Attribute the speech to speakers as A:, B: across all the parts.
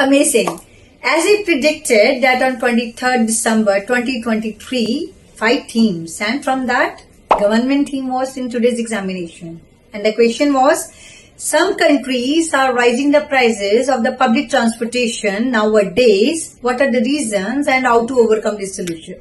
A: Amazing. As I predicted that on 23rd December 2023, 5 themes, and from that, government theme was in today's examination. And the question was, some countries are raising the prices of the public transportation nowadays. What are the reasons and how to overcome this solution?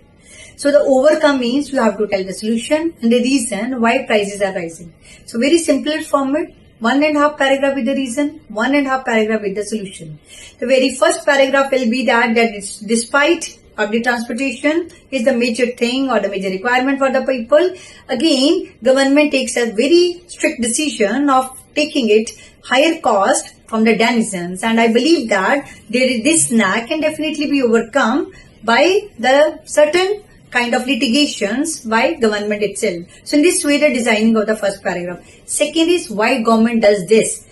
A: So the overcome means you have to tell the solution and the reason why prices are rising. So very simple format. 1.5 paragraph with the reason, 1.5 paragraph with the solution. The very first paragraph will be that it's despite public transportation is the major thing or the major requirement for the people. Again, government takes a very strict decision of taking it higher cost from the denizens, and I believe that this snag can definitely be overcome by the certain kind of litigations by government itself. So in this way, the designing of the first paragraph. Second is why government does this.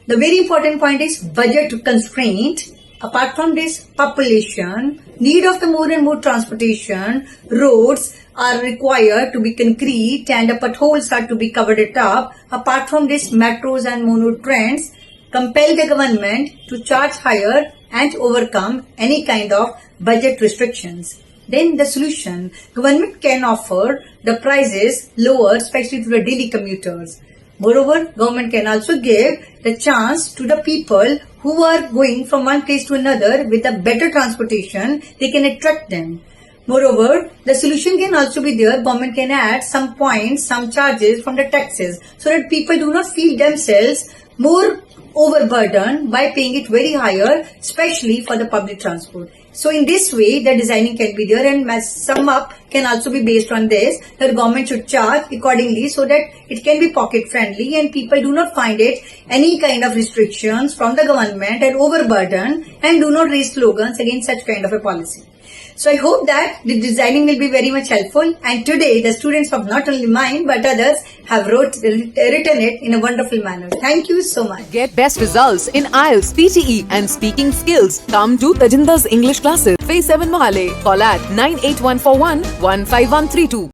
A: The very important point is budget constraint. Apart from this, population, need of the more and more transportation, roads are required to be concrete and the potholes are to be covered it up. Apart from this, metros and mono trains compel the government to charge higher and overcome any kind of budget restrictions. Then the solution, government can offer the prices lower, especially to the daily commuters. Moreover, government can also give the chance to the people who are going from one place to another with a better transportation, they can attract them. Moreover, the solution can also be there, government can add some points, some charges from the taxes so that people do not feel themselves more overburdened by paying it very higher, especially for the public transport. So in this way, the designing can be there, and sum up can also be based on this, that the government should charge accordingly so that it can be pocket friendly and people do not find it any kind of restrictions from the government and overburden and do not raise slogans against such kind of a policy. So I hope that the designing will be very much helpful, and today the students of not only mine but others have written it in a wonderful manner. Thank you so much.
B: Get best results in IELTS, PTE and speaking skills. Come to Tajinda's English classes. Phase 7 Mohale. Call at 98141 15132.